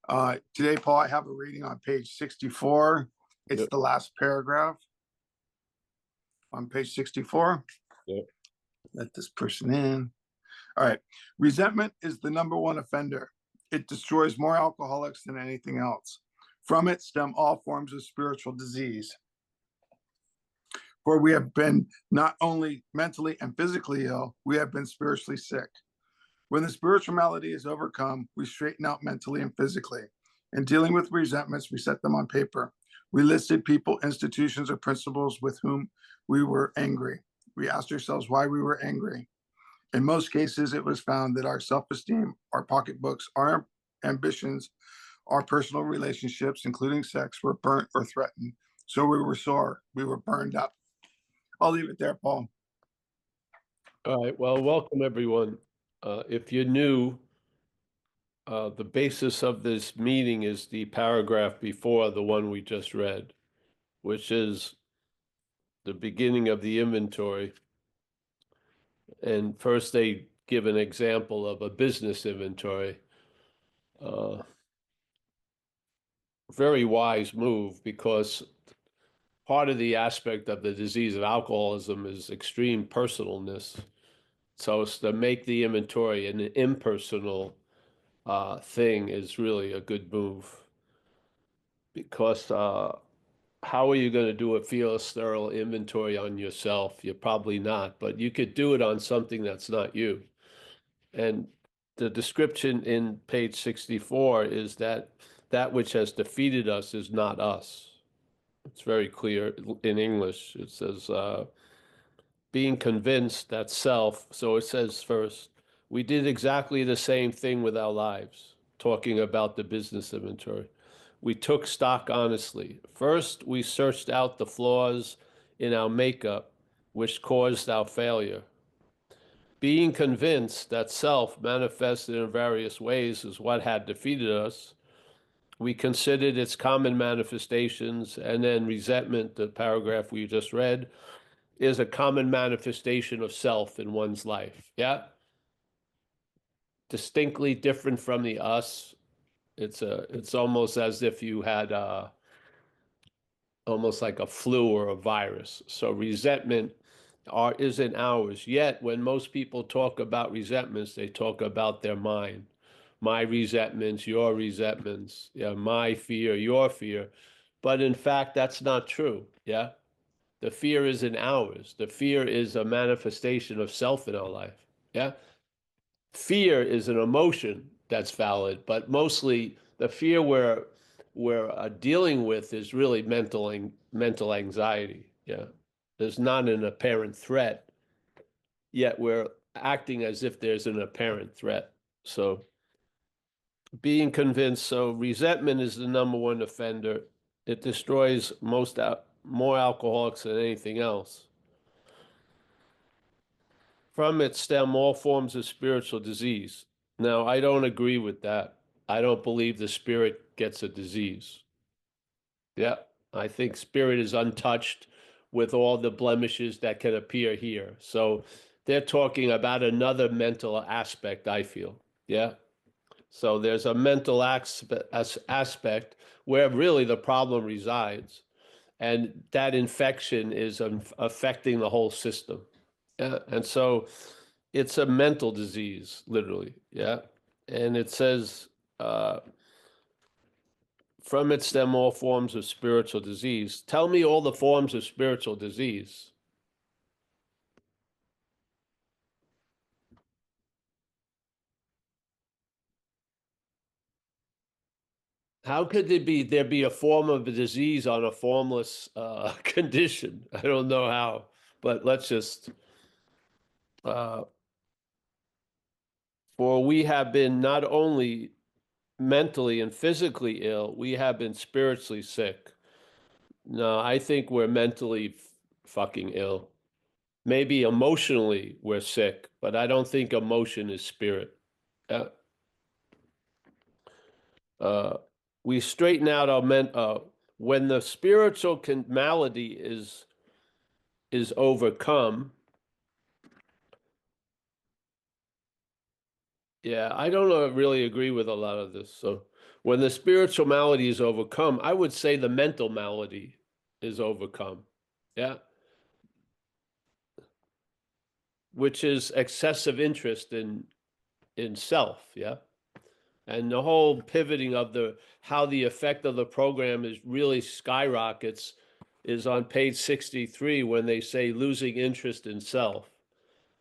Today, Paul, I have a reading on page 64. It's Yep. the last paragraph on page 64. Yep. Let this person in. All right. Resentment is the number one offender. It destroys more alcoholics than anything else. From it stem all forms of spiritual disease. For we have been not only mentally and physically ill, we have been spiritually sick. When the spiritual malady is overcome, we straighten out mentally and physically. In dealing with resentments, we set them on paper. We listed people, institutions, or principles with whom we were angry. We asked ourselves why we were angry. In most cases, it was found that our self-esteem, our pocketbooks, our ambitions, our personal relationships, including sex, were burnt or threatened. So we were sore. We were burned up. I'll leave it there, Paul. All right. Well, welcome everyone. If you're new, the basis of this meeting is the paragraph before the one we just read, which is the beginning of the inventory. And first they give an example of a business inventory. Very wise move, because part of the aspect of the disease of alcoholism is extreme personalness. So it's to make the inventory an impersonal thing is really a good move, because how are you going to do a fearless, thorough inventory on yourself? You're probably not, but you could do it on something that's not you. And the description in page 64 is that that which has defeated us is not us. It's very clear in English. It says, being convinced that self, so it says first, we did exactly the same thing with our lives, talking about the business inventory. We took stock honestly. First, we searched out the flaws in our makeup, which caused our failure. Being convinced that self manifested in various ways is what had defeated us, we considered its common manifestations, and then resentment, the paragraph we just read, is a common manifestation of self in one's life. Yeah. Distinctly different from the us. It's almost as if you had almost like a flu or a virus. So resentment isn't ours. Yet when most people talk about resentments, they talk about their mind. My resentments, your resentments, yeah, my fear, your fear. But in fact, that's not true. Yeah. The fear isn't ours. The fear is a manifestation of self in our life. Yeah. Fear is an emotion that's valid, but mostly the fear we're dealing with is really mental anxiety. Yeah. There's not an apparent threat, yet we're acting as if there's an apparent threat. So being convinced, so resentment is the number one offender. It destroys more alcoholics than anything else. From it stem all forms of spiritual disease. Now, I don't agree with that. I don't believe the spirit gets a disease. Yeah, I think spirit is untouched with all the blemishes that can appear here. So they're talking about another mental aspect, I feel. Yeah. So there's a mental aspect where really the problem resides, and that infection is affecting the whole system. Yeah. And so it's a mental disease, literally. Yeah. And it says, from it stem all forms of spiritual disease. Tell me all the forms of spiritual disease. How could there be a form of a disease on a formless condition? I don't know how, but let's just, uh, for we have been not only mentally and physically ill, we have been spiritually sick. No, I think we're mentally fucking ill. Maybe emotionally we're sick, but I don't think emotion is spirit. Uh, uh, we straighten out our when the spiritual malady is overcome. Yeah, I don't really agree with a lot of this. So When the spiritual malady is overcome, I would say the mental malady is overcome. Yeah. Which is excessive interest in self. Yeah. And the whole pivoting of how the effect of the program is really skyrockets is on page 63 when they say losing interest in self.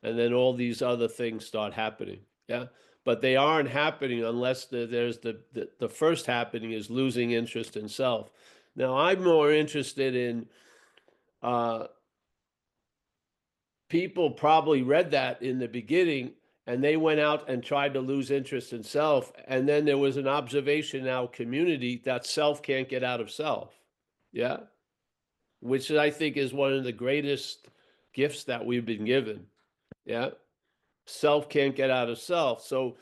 And then all these other things start happening. Yeah. But they aren't happening unless there's the first happening is losing interest in self. Now, I'm more interested in uh, people probably read that in the beginning and they went out and tried to lose interest in self. And then there was an observation in our community that self can't get out of self. Yeah. Which I think is one of the greatest gifts that we've been given. Yeah. Self can't get out of self. So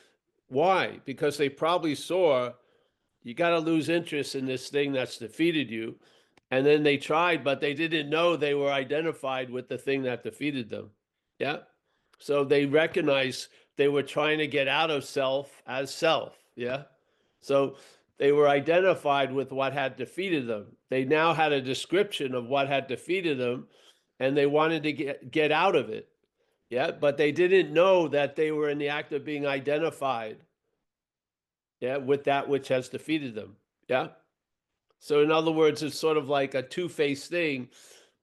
why? Because they probably saw you got to lose interest in this thing that's defeated you. And then they tried, but they didn't know they were identified with the thing that defeated them. Yeah. So they recognized they were trying to get out of self as self. Yeah. So they were identified with what had defeated them. They now had a description of what had defeated them and they wanted to get out of it. Yeah. But they didn't know that they were in the act of being identified. Yeah. With that which has defeated them. Yeah. So in other words, it's sort of like a two-faced thing.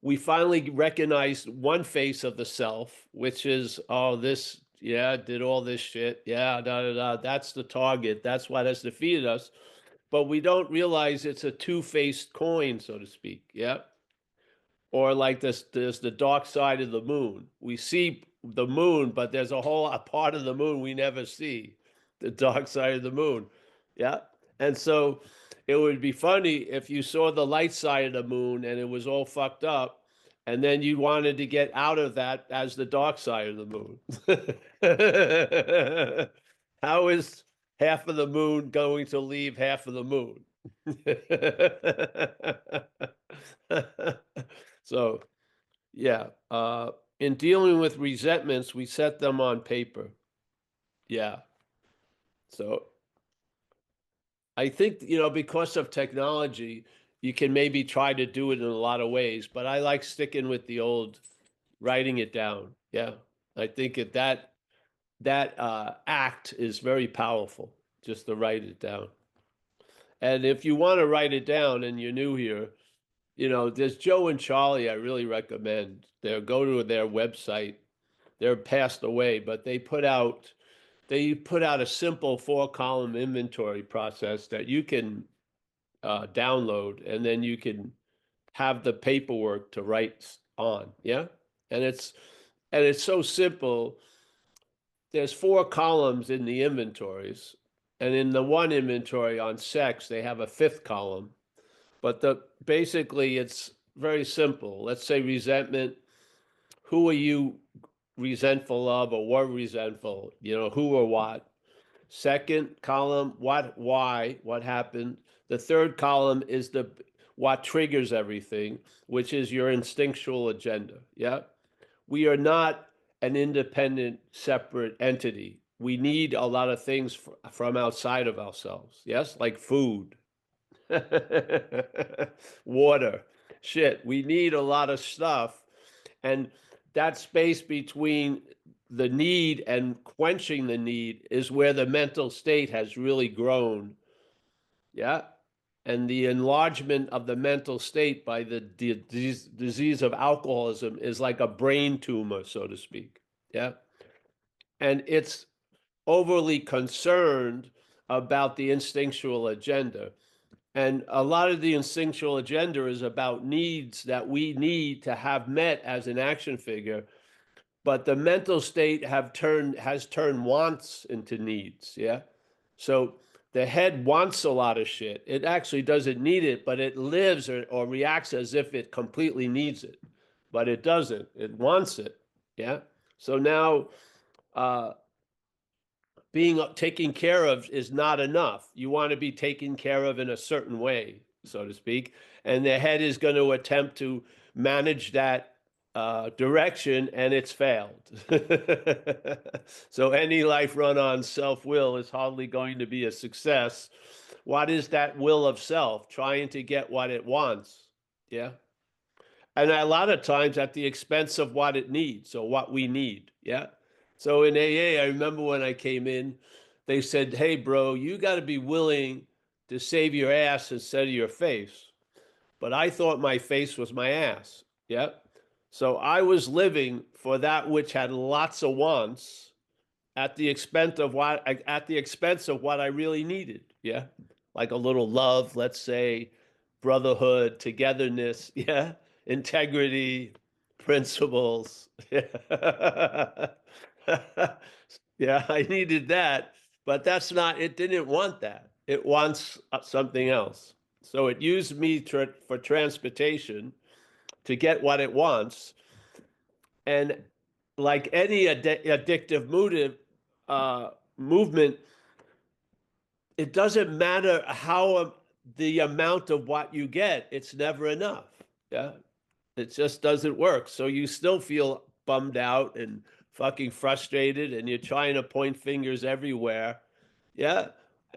We finally recognized one face of the self, which is, oh, this, yeah, did all this shit. Yeah, da, da, da. That's the target. That's what has defeated us. But we don't realize it's a two-faced coin, so to speak. Yeah. Or like this, there's the dark side of the moon. We see the moon, but there's a part of the moon we never see, the dark side of the moon. Yeah. And so it would be funny if you saw the light side of the moon and it was all fucked up, and then you wanted to get out of that as the dark side of the moon. How is half of the moon going to leave half of the moon? So, yeah, in dealing with resentments, we set them on paper. Yeah. So I think, because of technology, you can maybe try to do it in a lot of ways, but I like sticking with the old writing it down. Yeah. I think that act is very powerful, just to write it down. And if you want to write it down and you're new here, there's Joe and Charlie I really recommend. Go to their website. They're passed away, but they put out a simple 4-column inventory process that you can download, and then you can have the paperwork to write on. Yeah. And it's so simple. There's 4 columns in the inventories, and in the one inventory on sex, they have a 5th column. But basically it's very simple. Let's say resentment. Who are you resentful of or were resentful? Who or what? Second column, why, what happened. The third column is what triggers everything, which is your instinctual agenda. Yeah. We are not an independent, separate entity. We need a lot of things from outside of ourselves. Yes, like food, water, shit. We need a lot of stuff. And that space between the need and quenching the need is where the mental state has really grown. Yeah. And the enlargement of the mental state by the disease of alcoholism is like a brain tumor, so to speak. Yeah. And it's overly concerned about the instinctual agenda. And a lot of the instinctual agenda is about needs that we need to have met as an action figure. But the mental state has turned wants into needs. Yeah. So the head wants a lot of shit. It actually doesn't need it, but it lives or reacts as if it completely needs it. But it doesn't. It wants it. Yeah. So now being taken care of is not enough. You want to be taken care of in a certain way, so to speak. And the head is going to attempt to manage that direction, and it's failed. So any life run on self-will is hardly going to be a success. what is that will of self trying to get what it wants? Yeah. And a lot of times at the expense of what it needs or what we need. Yeah. So in AA, I remember when I came in, they said, hey, bro, you got to be willing to save your ass instead of your face. But I thought my face was my ass. Yeah. So I was living for that which had lots of wants at the expense of what I really needed. Yeah. Like a little love, let's say, brotherhood, togetherness, yeah, integrity, principles. Yeah. Yeah, I needed that, but it didn't want that. It wants something else. So it used me for transportation to get what it wants. And like any addictive movement, it doesn't matter how the amount of what you get, it's never enough. Yeah. It just doesn't work. So you still feel bummed out and fucking frustrated and you're trying to point fingers everywhere. Yeah.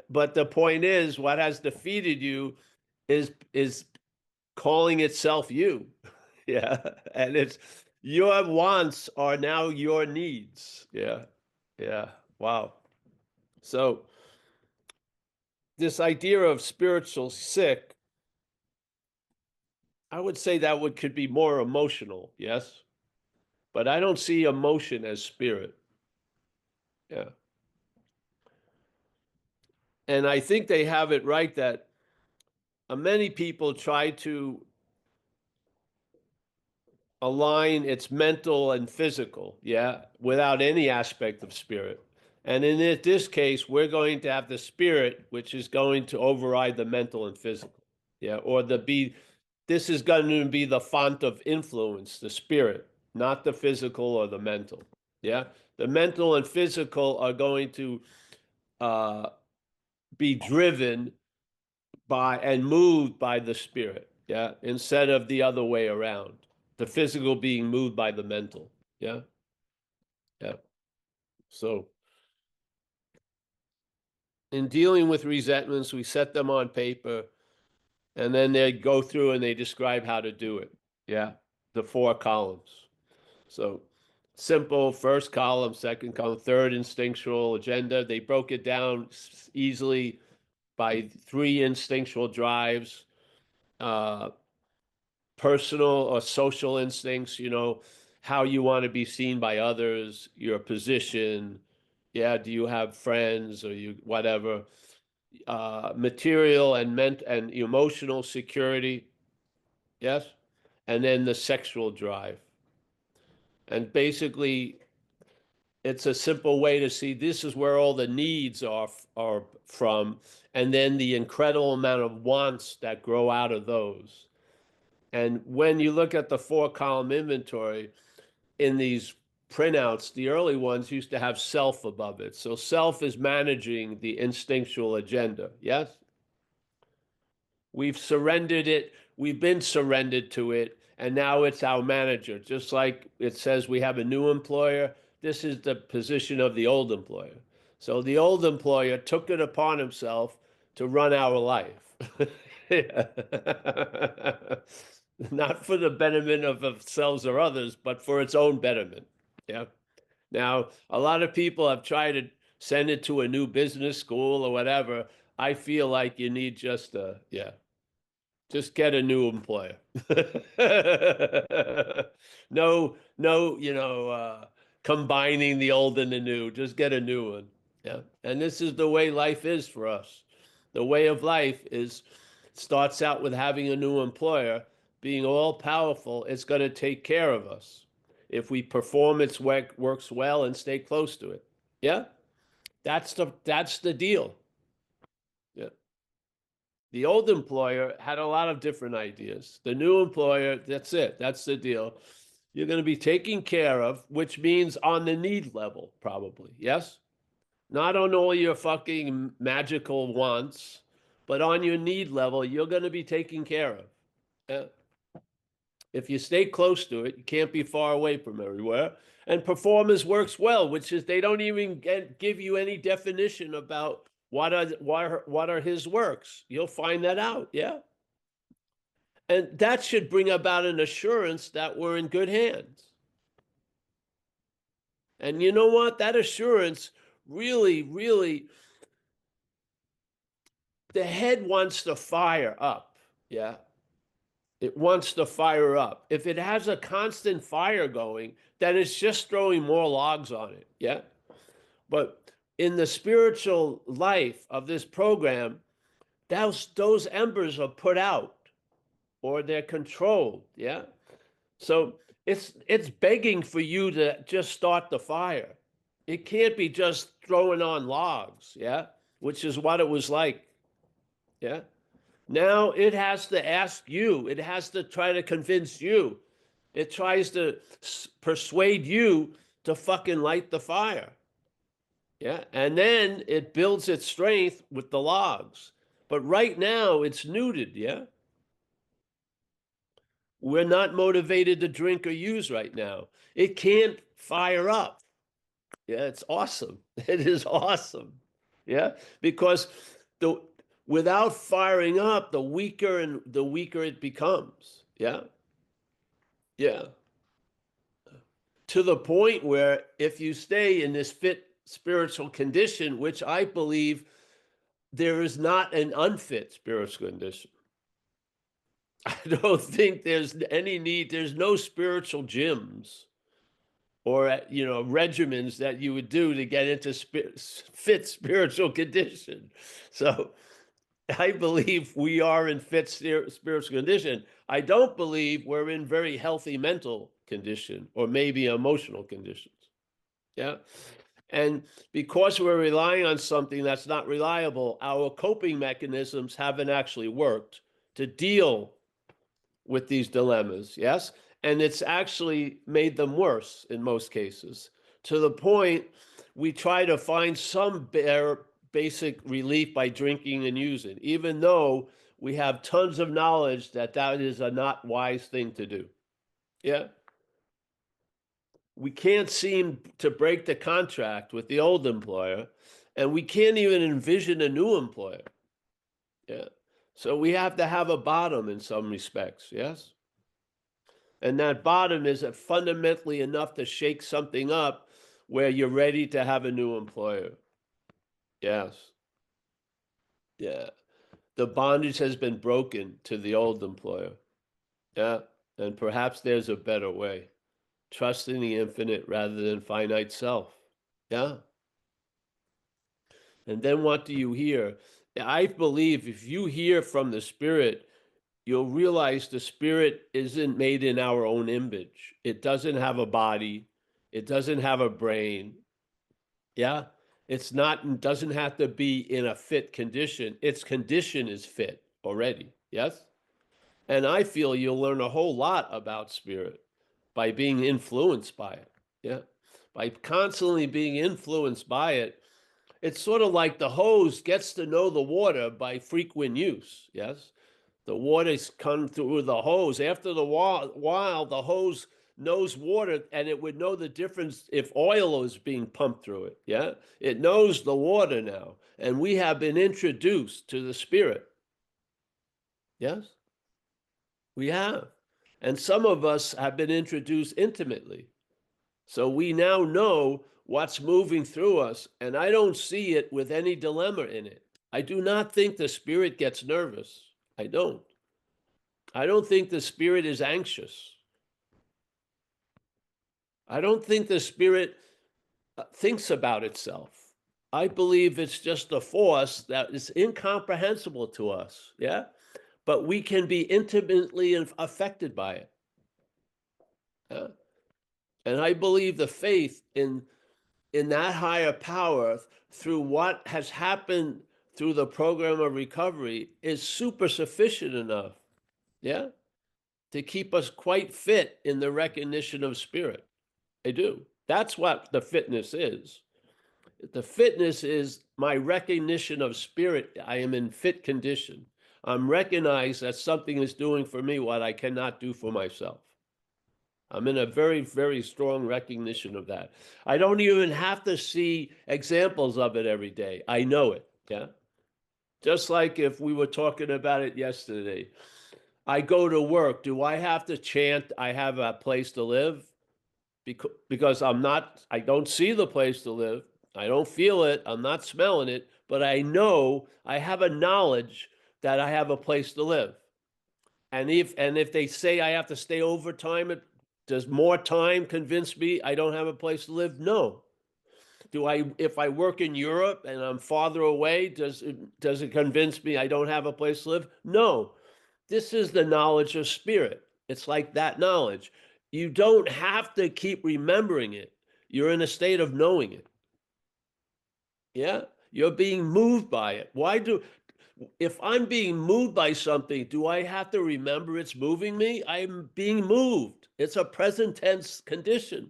But the point is, what has defeated you is calling itself you. Yeah. And it's your wants are now your needs. Yeah. Yeah. Wow. So this idea of spiritual sick, I would say that could be more emotional, yes? But I don't see emotion as spirit. Yeah. And I think they have it right that many people try to align its mental and physical, yeah, without any aspect of spirit. And in this case, we're going to have the spirit, which is going to override the mental and physical, yeah, this is going to be the font of influence, the spirit, not the physical or the mental, yeah. The mental and physical are going to uh, be driven by and moved by the spirit, yeah, instead of the other way around. The physical being moved by the mental, yeah, yeah. So in dealing with resentments, we set them on paper, and then they go through and they describe how to do it. Yeah, the 4 columns. So simple first column, second column, third instinctual agenda. They broke it down easily by 3 instinctual drives. Personal or social instincts, how you want to be seen by others, your position. Yeah, do you have friends or you whatever? Material and emotional security. Yes. And then the sexual drive. And basically, it's a simple way to see this is where all the needs are from, and then the incredible amount of wants that grow out of those. And when you look at the 4 column inventory in these printouts, the early ones used to have self above it. So self is managing the instinctual agenda. Yes? We've surrendered it. We've been surrendered to it. And now it's our manager. Just like it says we have a new employer, this is the position of the old employer. So the old employer took it upon himself to run our life. Not for the betterment of ourselves or others, but for its own betterment. Yeah. Now, a lot of people have tried to send it to a new business school or whatever. I feel like you need just get a new employer. No, no, combining the old and the new. Just get a new one. Yeah. And this is the way life is for us. The way of life starts out with having a new employer, being all powerful. It's going to take care of us if we perform its works well and stay close to it. Yeah. That's the deal. Yeah. The old employer had a lot of different ideas. The new employer, that's it. That's the deal. You're going to be taken care of, which means on the need level, probably. Yes? Not on all your fucking magical wants, but on your need level, you're going to be taken care of. Yeah. If you stay close to it, you can't be far away from everywhere. And performance works well, which is they don't even give you any definition about What are his works? You'll find that out, yeah? And that should bring about an assurance that we're in good hands. And you know what? That assurance really, really, the head wants to fire up, yeah? It wants to fire up. If it has a constant fire going, then it's just throwing more logs on it, yeah? But in the spiritual life of this program, those embers are put out or they're controlled, yeah? So it's begging for you to just start the fire. It can't be just throwing on logs, yeah? Which is what it was like, yeah? Now it has to ask you, it has to try to convince you. It tries to persuade you to fucking light the fire. Yeah. And then it builds its strength with the logs. But right now it's neutered. Yeah. We're not motivated to drink or use right now. It can't fire up. Yeah. It's awesome. It is awesome. Yeah. Because the without firing up, the weaker and the weaker it becomes. Yeah. Yeah. To the point where if you stay in this fit spiritual condition, which I believe there is not an unfit spiritual condition. I don't think there's any need, there's no spiritual gyms or regimens that you would do to get into fit spiritual condition. So I believe we are in fit spiritual condition. I don't believe we're in very healthy mental condition or maybe emotional conditions. Yeah. And because we're relying on something that's not reliable, our coping mechanisms haven't actually worked to deal with these dilemmas. Yes. And it's actually made them worse in most cases, to the point we try to find some bare basic relief by drinking and using, even though we have tons of knowledge that that is a not wise thing to do. Yeah. We can't seem to break the contract with the old employer, and we can't even envision a new employer. Yeah. So we have to have a bottom in some respects. Yes. And that bottom is fundamentally enough to shake something up where you're ready to have a new employer. Yes. Yeah. The bondage has been broken to the old employer. Yeah. And perhaps there's a better way. Trust in the infinite rather than finite self. Yeah. And then what do you hear? I believe if you hear from the Spirit, you'll realize the Spirit isn't made in our own image. It doesn't have a body. It doesn't have a brain. Yeah. It's not, doesn't have to be in a fit condition. Its condition is fit already. Yes. And I feel you'll learn a whole lot about Spirit by being influenced by it. Yeah. By constantly being influenced by it. It's sort of like the hose gets to know the water by frequent use. Yes. The water's come through the hose. After the while, the hose knows water and it would know the difference if oil is being pumped through it. Yeah. It knows the water now. And we have been introduced to the Spirit. Yes. We have. And some of us have been introduced intimately. So we now know what's moving through us, and I don't see it with any dilemma in it. I do not think the Spirit gets nervous. I don't. I don't think the Spirit is anxious. I don't think the Spirit thinks about itself. I believe it's just a force that is incomprehensible to us. Yeah. But we can be intimately affected by it. Yeah? And I believe the faith in that higher power through what has happened through the program of recovery is super sufficient enough, yeah, to keep us quite fit in the recognition of Spirit. I do. That's what the fitness is. The fitness is my recognition of Spirit. I am in fit condition. I'm recognized that something is doing for me what I cannot do for myself. I'm in a very, very strong recognition of that. I don't even have to see examples of it every day. I know it. Yeah. Just like if we were talking about it yesterday, I go to work. Do I have to chant, I have a place to live? Because I don't see the place to live. I don't feel it. I'm not smelling it, but I know I have a knowledge that I have a place to live. And if they say I have to stay overtime, does more time convince me I don't have a place to live? No. If I work in Europe and I'm farther away, does it convince me I don't have a place to live? No. This is the knowledge of spirit. It's like that knowledge. You don't have to keep remembering it. You're in a state of knowing it. Yeah? You're being moved by it. If I'm being moved by something, do I have to remember it's moving me? I'm being moved. It's a present tense condition.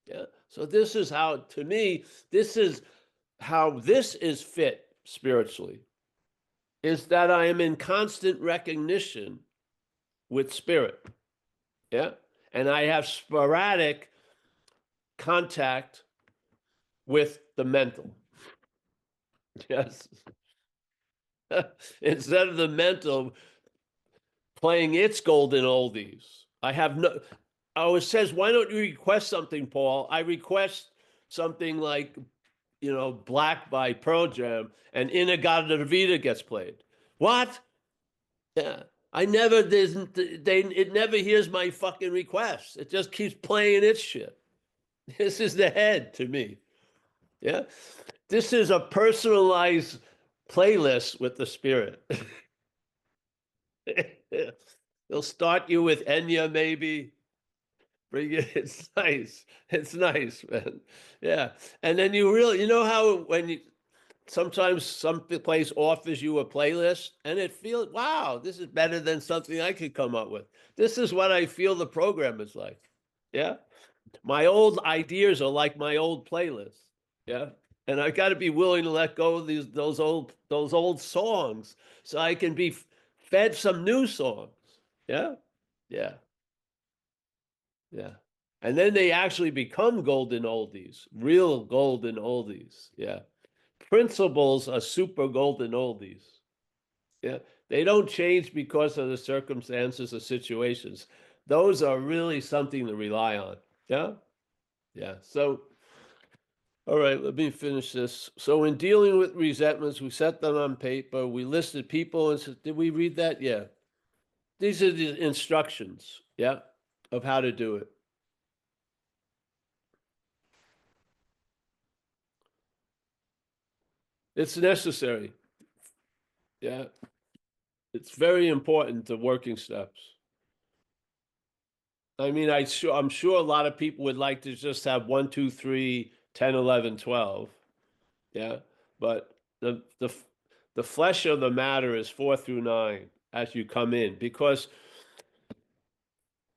Yeah. So this is how, to me, this is how this is fit spiritually, is that I am in constant recognition with spirit. Yeah. And I have sporadic contact with the mental. Yes. Instead of the mental playing its golden oldies. I have no, I always says, why don't you request something, Paul? I request something like, Black by Pearl Jam, and Inagata Vida gets played. What? Yeah. It never hears my fucking requests. It just keeps playing its shit. This is the head to me. Yeah. This is a personalized playlist with the spirit. They'll start you with Enya, maybe. Bring it. It's nice. It's nice, man. Yeah. And then you know how when you sometimes some place offers you a playlist and it feels, wow, this is better than something I could come up with. This is what I feel the program is like. Yeah. My old ideas are like my old playlists. Yeah. And I got to be willing to let go of those old songs so I can be fed some new songs. Yeah. Yeah. Yeah. And then they actually become golden oldies, real golden oldies. Yeah. Principles are super golden oldies. Yeah. They don't change because of the circumstances or situations. Those are really something to rely on. Yeah. Yeah. So, all right, let me finish this. So, in dealing with resentments, we set them on paper. We listed people and said, did we read that? Yeah. These are the instructions. Yeah. Of how to do it. It's necessary. Yeah. It's very important, the working steps. I mean, I'm sure a lot of people would like to just have 1, 2, 3, 10, 11, 12. Yeah. But the flesh of the matter is 4 through 9 as you come in, because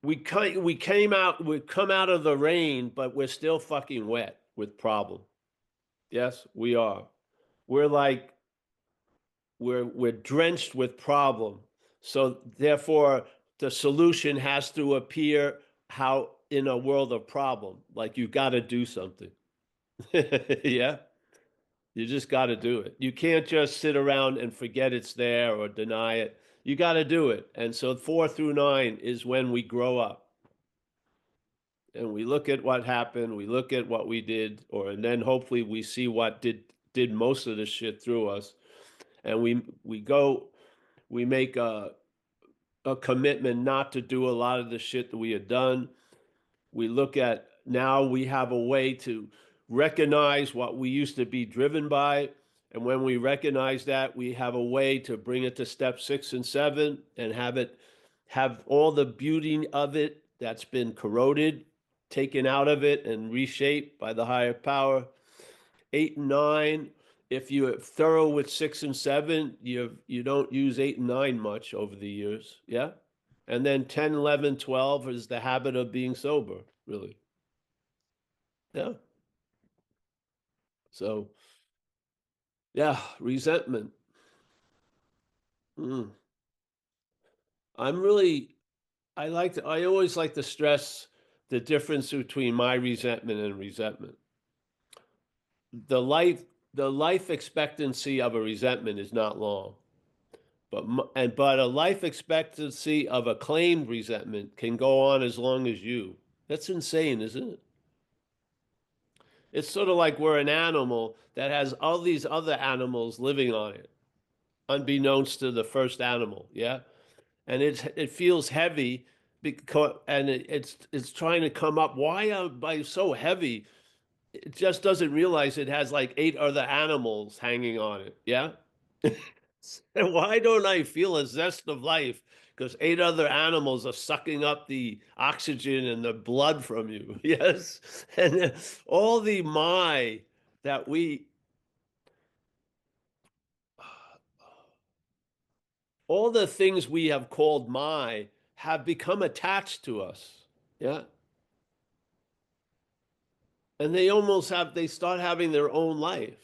we come out of the rain, but we're still fucking wet with problem. Yes, we are. We're like we're drenched with problem. So therefore, the solution has to appear how in a world of problem, like you got to do something. Yeah, you just got to do it. You can't just sit around and forget it's there or deny it. You got to do it. And so 4 through 9 is when we grow up. And we look at what happened, we look at what we did, and then hopefully we see what did most of the shit through us. And we make a commitment not to do a lot of the shit that we had done. We look at now we have a way to recognize what we used to be driven by. And when we recognize that, we have a way to bring it to step 6 and 7 and have all the beauty of it that's been corroded, taken out of it and reshaped by the higher power. 8 and 9, if you're thorough with 6 and 7, you don't use 8 and 9 much over the years. Yeah. And then 10, 11, 12 is the habit of being sober, really. Yeah. So, yeah, resentment. Mm. I'm really, I always like to stress the difference between my resentment and resentment. The life, the life expectancy of a resentment is not long. But a life expectancy of a claimed resentment can go on as long as you. That's insane, isn't it? It's sort of like we're an animal that has all these other animals living on it, unbeknownst to the first animal. Yeah. And it feels heavy because it's trying to come up. Why am I so heavy? It just doesn't realize it has like 8 other animals hanging on it. Yeah. And why don't I feel a zest of life? Because 8 other animals are sucking up the oxygen and the blood from you. Yes. And all the my that all the things we have called my have become attached to us. Yeah. And they start having their own life.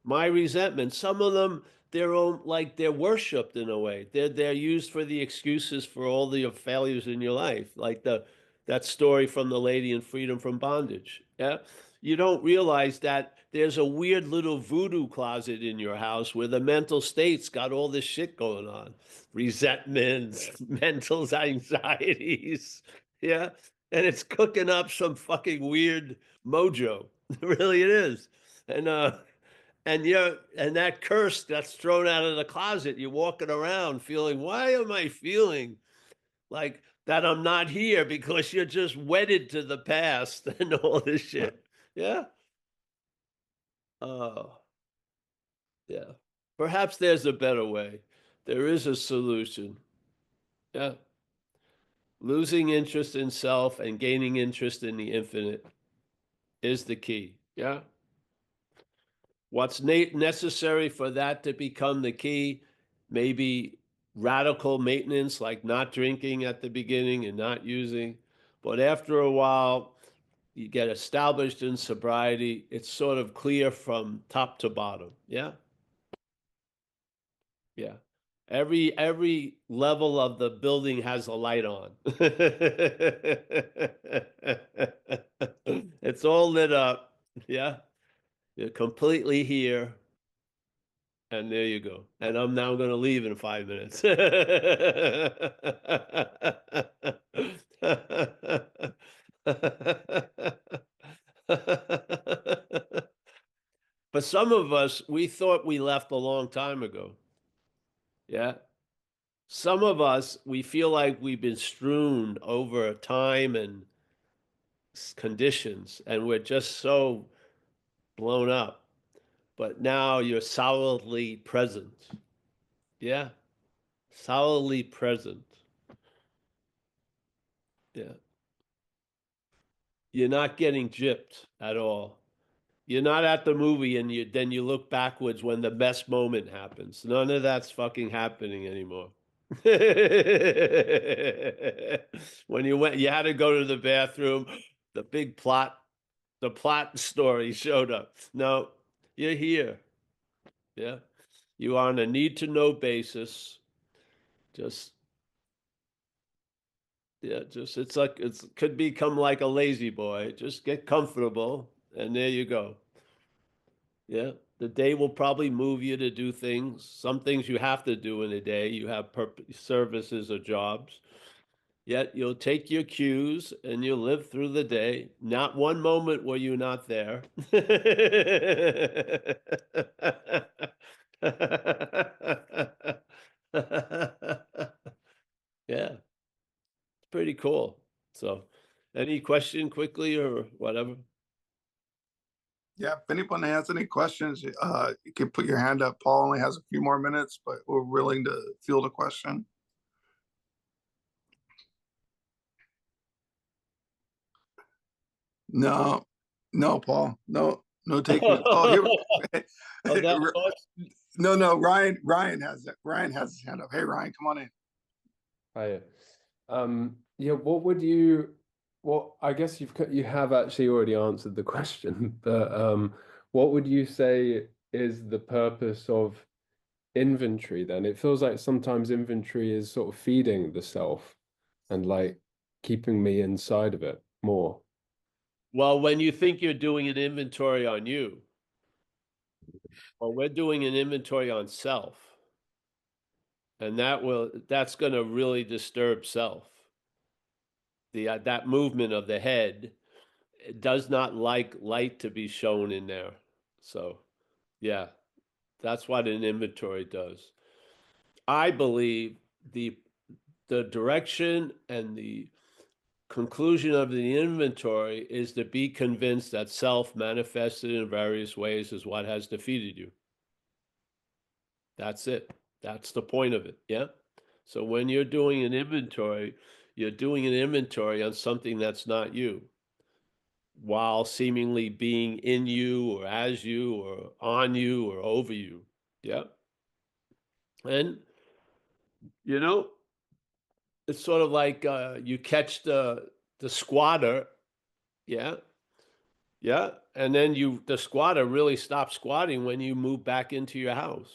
My resentment, some of them, their own, like they're worshipped in a way. They're used for the excuses for all the failures in your life, like that story from the lady in Freedom from Bondage. Yeah. You don't realize that there's a weird little voodoo closet in your house where the mental state's got all this shit going on. Resentments, mental anxieties. Yeah. And it's cooking up some fucking weird mojo. Really it is. And that curse that's thrown out of the closet, you're walking around feeling, why am I feeling like that I'm not here? Because you're just wedded to the past and all this shit. Yeah. Oh, yeah. Perhaps there's a better way. There is a solution. Yeah. Losing interest in self and gaining interest in the infinite is the key. Yeah. What's necessary for that to become the key? Maybe radical maintenance, like not drinking at the beginning and not using. But after a while, you get established in sobriety. It's sort of clear from top to bottom. Yeah. Yeah. Every level of the building has a light on. It's all lit up. Yeah. You're completely here. And there you go. And I'm now going to leave in 5 minutes. But some of us, we thought we left a long time ago. Yeah. Some of us, we feel like we've been strewn over time and conditions, and we're just so blown up. But now you're solidly present. Yeah. Solidly present. Yeah. You're not getting gypped at all. You're not at the movie and you look backwards when the best moment happens. None of that's fucking happening anymore. When you had to go to the bathroom, the big the plot story showed up. No, you're here. Yeah. You are on a need to know basis. Just just it could become like a lazy boy. Just get comfortable and there you go. Yeah. The day will probably move you to do things. Some things you have to do in a day. You have services or jobs. Yet you'll take your cues and you'll live through the day. Not one moment were you not there. Yeah, it's pretty cool. So, any question quickly or whatever? Yeah, if anyone has any questions, you can put your hand up. Paul only has a few more minutes, but we're willing to field a question. No, no, Paul, no takers. Oh, here, Oh, that was no, Ryan has it. Ryan has his hand up. Hey, Ryan, come on in. Hi. Yeah, what would you, well, I guess you have actually already answered the question, but what would you say is the purpose of inventory then? It feels like sometimes inventory is sort of feeding the self and like keeping me inside of it more. well, when you think you're doing an inventory on you, Well, we're doing an inventory on self. And that's going to really disturb self. That movement of the head does not like light to be shown in there. So, yeah, that's what an inventory does. I believe the direction and the conclusion of the inventory is to be convinced that self manifested in various ways is what has defeated you. That's it. That's the point of it. Yeah. So when you're doing an inventory, you're doing an inventory on something that's not you, while seemingly being in you or as you or on you or over you. Yeah. And, you know, it's sort of like you catch the squatter. Yeah. Yeah. And then the squatter really stops squatting when you move back into your house.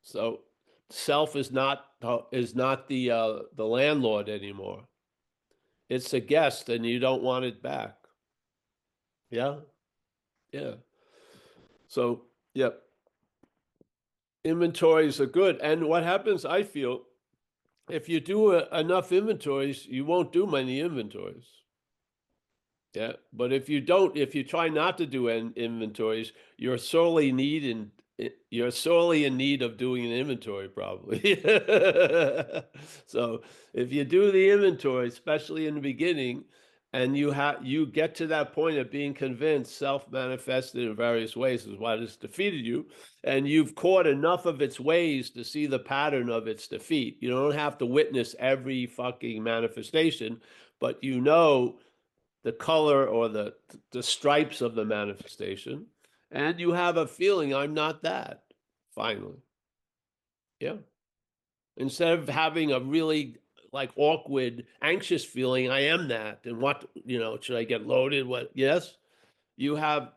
So self is not the landlord anymore. It's a guest, and you don't want it back. Yeah, yeah. So, yeah, inventories are good. And what happens, I feel, if you do enough inventories, you won't do many inventories. Yeah, but if you try not to do inventories, you're sorely in need of doing an inventory, probably. So if you do the inventory, especially in the beginning, and you get to that point of being convinced self-manifested in various ways is what has defeated you, and you've caught enough of its ways to see the pattern of its defeat. You don't have to witness every fucking manifestation, but you know the color or the stripes of the manifestation, and you have a feeling, I'm not that, finally. Yeah. Instead of having a really like awkward, anxious feeling, I am that, and what, should I get loaded? What? Yes, you have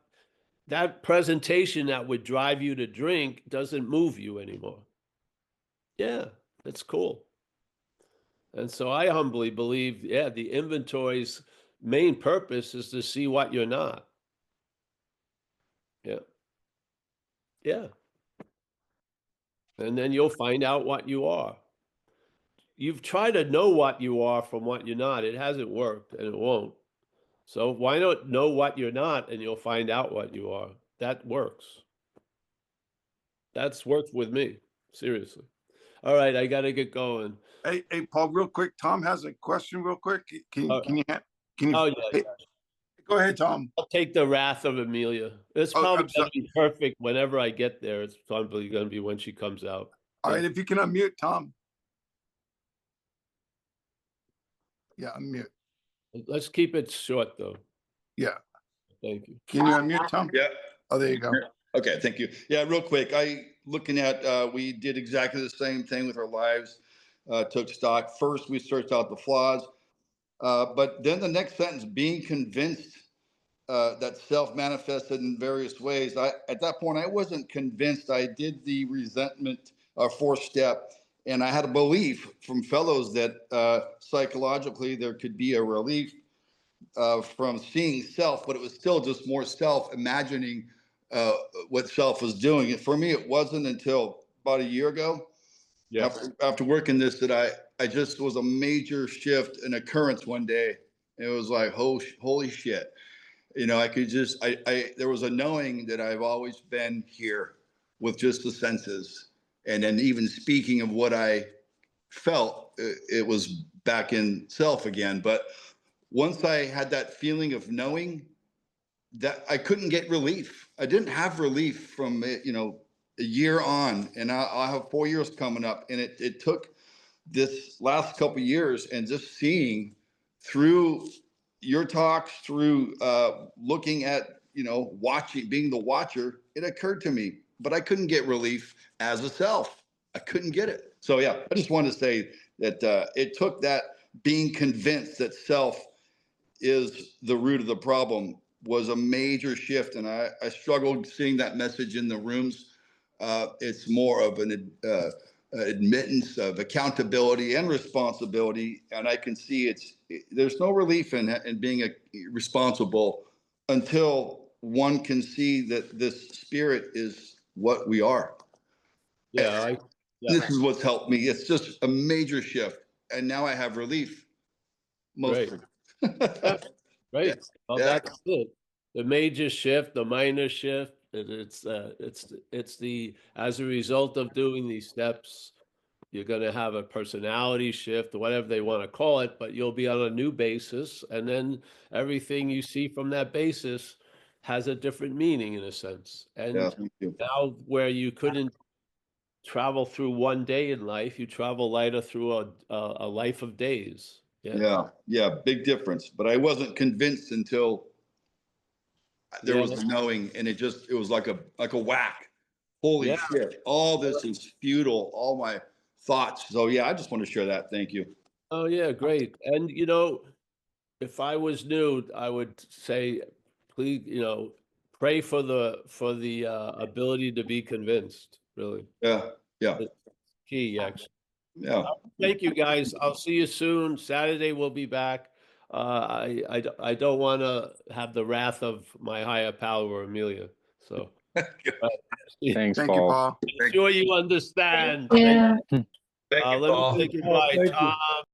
that presentation that would drive you to drink doesn't move you anymore. Yeah, that's cool. And so I humbly believe, yeah, the inventory's main purpose is to see what you're not. Yeah. Yeah. And then you'll find out what you are. You've tried to know what you are from what you're not. It hasn't worked, and it won't. So why not know what you're not, and you'll find out what you are? That works. That's worked with me. Seriously. All right, I got to get going. Hey, Paul, real quick. Tom has a question real quick. Can you Oh, yeah. hey, go ahead, Tom. I'll take the wrath of Amelia. It's probably going to be perfect whenever I get there. It's probably going to be when she comes out. All right, if you can unmute, Tom. Yeah, unmute. Let's keep it short, though. Yeah. Thank you. Can you unmute, Tom? Yeah. Oh, there you go. Okay, thank you. Yeah, real quick. Looking at, we did exactly the same thing with our lives. Took stock. First, we searched out the flaws. But then the next sentence, being convinced that self manifested in various ways. At that point, I wasn't convinced. I did the resentment fourth step, and I had a belief from fellows that psychologically there could be a relief from seeing self, but it was still just more self imagining what self was doing. And for me, it wasn't until about a year ago, after working this, that I just was a major shift, an occurrence one day. It was like, holy shit. I could just, there was a knowing that I've always been here with just the senses. And then even speaking of what I felt, it was back in self again. But once I had that feeling of knowing, that I couldn't get relief. I didn't have relief from it, a year on, and I'll have 4 years coming up. And it took this last couple of years and just seeing through your talks, through looking at, watching, being the watcher, it occurred to me, but I couldn't get relief as a self. I couldn't get it. So yeah, I just wanted to say that it took that being convinced that self is the root of the problem was a major shift. And I struggled seeing that message in the rooms. It's more of an admittance of accountability and responsibility. And I can see there's no relief in being responsible until one can see that this spirit is what we are. Yeah, yeah. This is what's helped me. It's just a major shift. And now I have relief mostly. Yeah, right. Well, Yeah. that's it. The major shift, the minor shift, it's the, as a result of doing these steps, you're going to have a personality shift, whatever they want to call it, but you'll be on a new basis. And then everything you see from that basis has a different meaning in a sense. And Yeah, thank you. now where you couldn't travel through one day in life, you travel lighter through a life of days. Yeah, yeah, big difference. But I wasn't convinced until there was the knowing, and it was like a whack. Holy shit! All this is futile. All my thoughts. So yeah, I just want to share that. Thank you. Oh yeah, great. And if I was new, I would say, please, pray for the ability to be convinced. Really, Yeah, yeah, it's key, actually. yeah. Thank you, guys. I'll see you soon. Saturday we'll be back. I don't want to have the wrath of my higher power, Amelia. So, Thanks, Thank you, Paul. Paul. I'm sure you understand. Yeah. Thank you, Let me Paul. say goodbye, thank you. Tom.